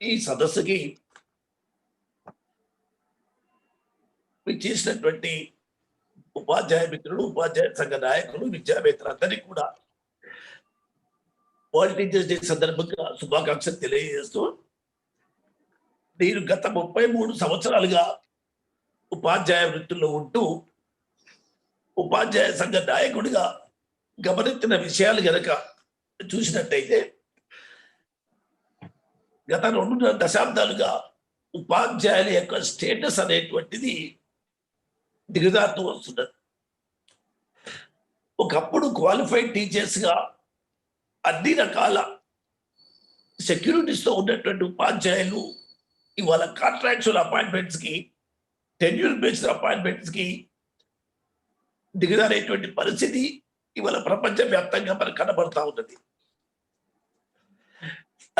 ఈ సదస్సుకి చేసినటువంటి ఉపాధ్యాయ మిత్రులు, ఉపాధ్యాయ సంఘ నాయకులు, విద్యావేత్తలందరికీ కూడా వరల్డ్ టీచర్స్ డే సందర్భంగా శుభాకాంక్షలు తెలియజేస్తూ, నేను గత 33 సంవత్సరాలుగా ఉపాధ్యాయ వృత్తిలో ఉంటూ ఉపాధ్యాయ సంఘ నాయకుడిగా గమనించిన విషయాలు గనక చూసినట్టయితే, గత 2 దశాబ్దాలుగా ఉపాధ్యాయుల యొక్క స్టేటస్ అనేటువంటిది దిగజారుతూ వస్తున్నది. ఒకప్పుడు క్వాలిఫైడ్ టీచర్స్ గా అన్ని రకాల సెక్యూరిటీస్ తో ఉన్నటువంటి ఉపాధ్యాయులు ఇవాళ కాంట్రాక్చువల్ అపాయింట్మెంట్స్ కి, టెన్యూర్ బేస్డ్ అపాయింట్మెంట్స్ కి దిగజారేటువంటి పరిస్థితి ఇవాళ ప్రపంచ వ్యాప్తంగా మనకు కనబడతా ఉన్నది.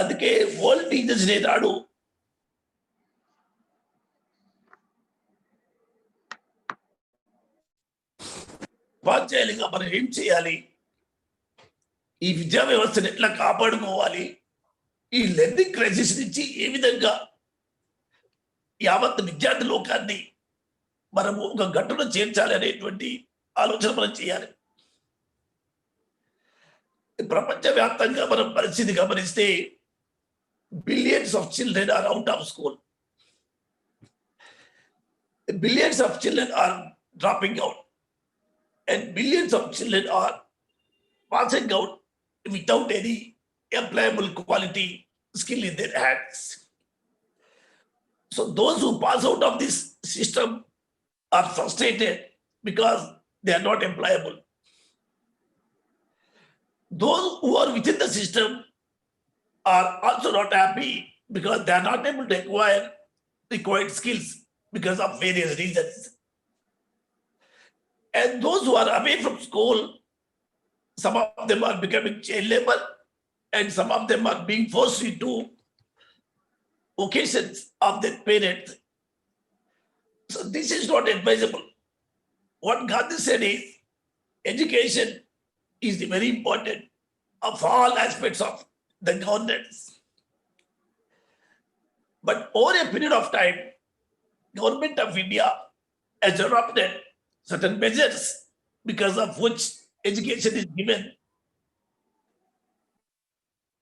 అందుకే వరల్డ్ టీచర్స్ డే నాడు ఉపాధ్యాయులుగా మనం ఏం చేయాలి, ఈ విద్యా వ్యవస్థను ఎట్లా కాపాడుకోవాలి, ఈ లెర్నింగ్ క్రైసిస్ నుంచి ఏ విధంగా యావత్ విద్యార్థి లోకాన్ని మనము ఒక గట్టులో చేర్చాలి అనేటువంటి ఆలోచన మనం చేయాలి. ప్రపంచ వ్యాప్తంగా మనం పరిస్థితి గమనిస్తే billions of children are out of school, billions of children are dropping out, and billions of children are passing out without any employable quality skill in their hands. So those who pass out of this system are frustrated because they are not employable. Those who are within the system are also not happy because they are not able to acquire required skills because of various reasons. And those who are away from school, some of them are becoming child labor and some of them are being forced into vocations of their parents. So this is not advisable. What Gandhi said is, education is very important of all aspects of the governance. But over a period of time, Government of India has adopted certain measures because of which education is given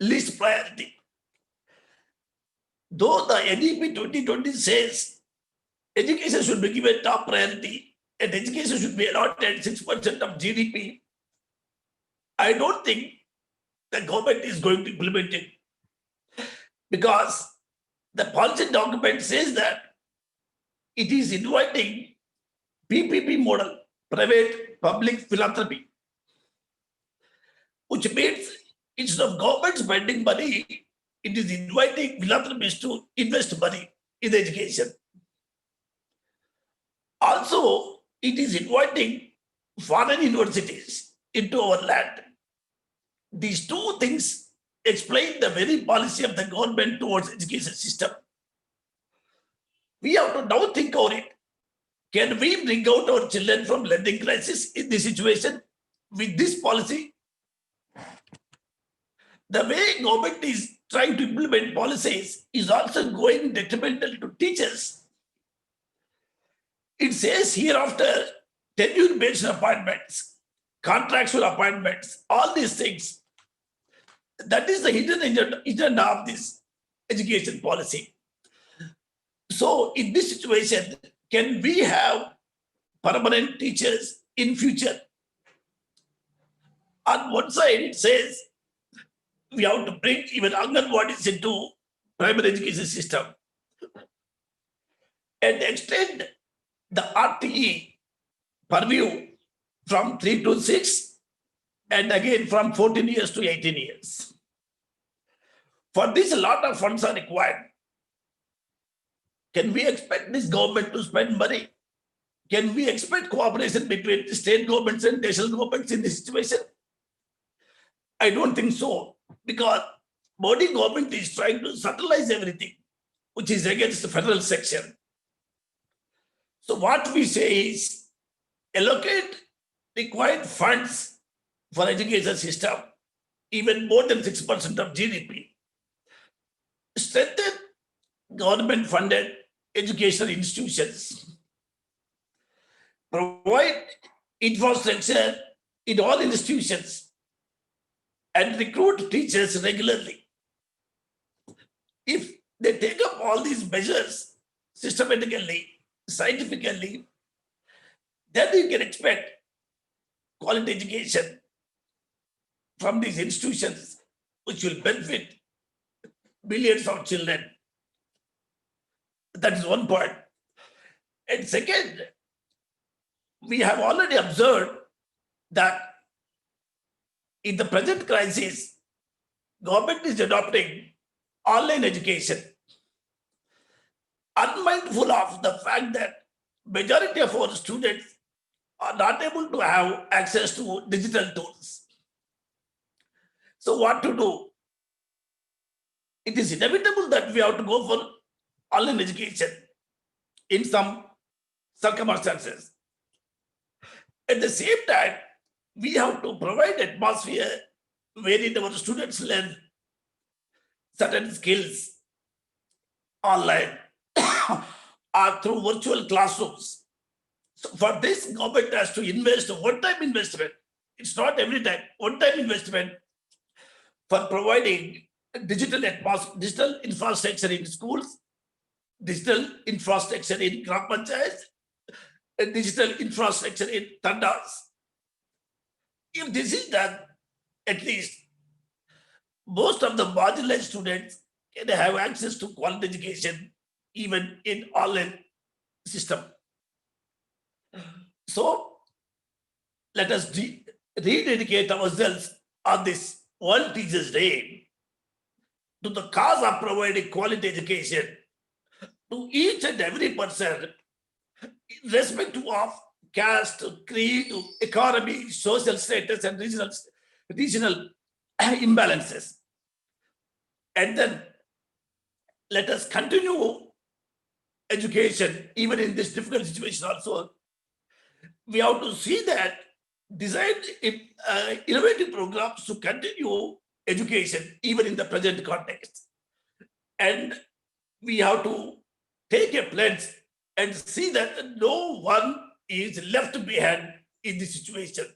least priority. Though the NEP 2020 says education should be given top priority and education should be allotted 6% of GDP, I don't think the government is going to implement it, because the policy document says that it is inviting PPP model, private public philanthropy, which means instead of government spending money, it is inviting philanthropists to invest money in education. Also, it is inviting foreign universities into our land. These two things explain the very policy of the government towards education system. We have to now think over it. Can we bring out our children from learning crisis in this situation with this policy? The way government is trying to implement policies is also going detrimental to teachers. It says hereafter tenure-based appointments, contractual appointments, all these things. That is the hidden agenda of this education policy. So in this situation, can we have permanent teachers in future? On one side, it says we have to bring even Anganwadis into primary education system and extend the RTE purview from 3 to 6 and again from 14 years to 18 years. For this, a lot of funds are required. Can we expect this government to spend money? Can we expect cooperation between state governments and national governments in this situation? I don't think so, because Modi government is trying to subtleize everything, which is against the federal section. So what we say is, allocate required funds for education system, even more than 6% of GDP. Strengthen government-funded educational institutions, provide infrastructure in all institutions, and recruit teachers regularly. If they take up all these measures systematically, scientifically, then you can expect quality education from these institutions, which will benefit billions of children. That is one part. And second, we have already observed that in the present crisis, government is adopting online education, unmindful of the fact that majority of our students are not able to have access to digital tools. So what to do? It is inevitable that we have to go for online education in some circumstances. At the same time, we have to provide atmosphere wherein our students learn certain skills online or through virtual classrooms. So for this, government has to invest a one-time investment. It's not every time, one-time investment for providing digital infrastructure in schools, digital infrastructure in Gram Panchayats, and digital infrastructure in tandas. If this is done, at least most of the marginalized students can have access to quality education even in online system. So let us rededicate ourselves on this World Teachers Day to the cause of providing quality education to each and every person, irrespective of caste, creed, economy, social status, and regional imbalances. And then let us continue education even in this difficult situation also. We have to see that design innovative programs to continue education even in the present context. And we have to take a pledge and see that no one is left behind in this situation.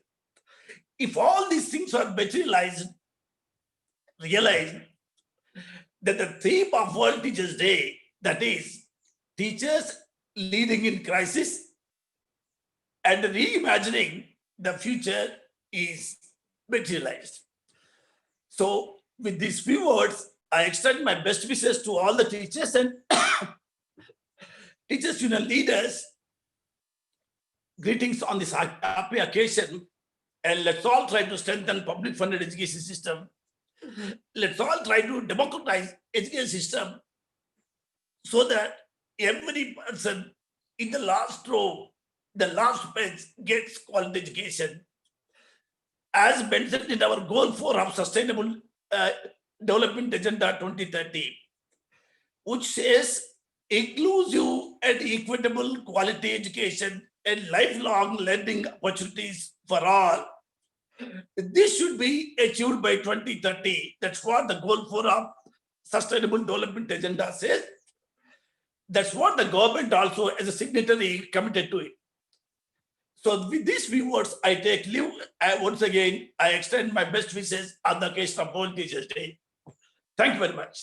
If all these things are materialized, realize that the theme of World Teachers Day, that is teachers leading in crisis and reimagining the future, is materialized. So with these few words, I extend my best wishes to all the teachers and teachers union leaders. Greetings on this happy occasion, and let's all try to strengthen public funded education system. Let's all try to democratize education system so that every person in the last row, the last bench, gets quality education. As mentioned in our goal 4 of Sustainable Development Agenda 2030, which says inclusive and equitable quality education and lifelong learning opportunities for all. This should be achieved by 2030. That's what the goal 4 of Sustainable Development Agenda says. That's what the government also, as a signatory, committed to it. So with these few words, I take leave. Once again, I extend my best wishes on the occasion of World Teachers Day. Thank you very much.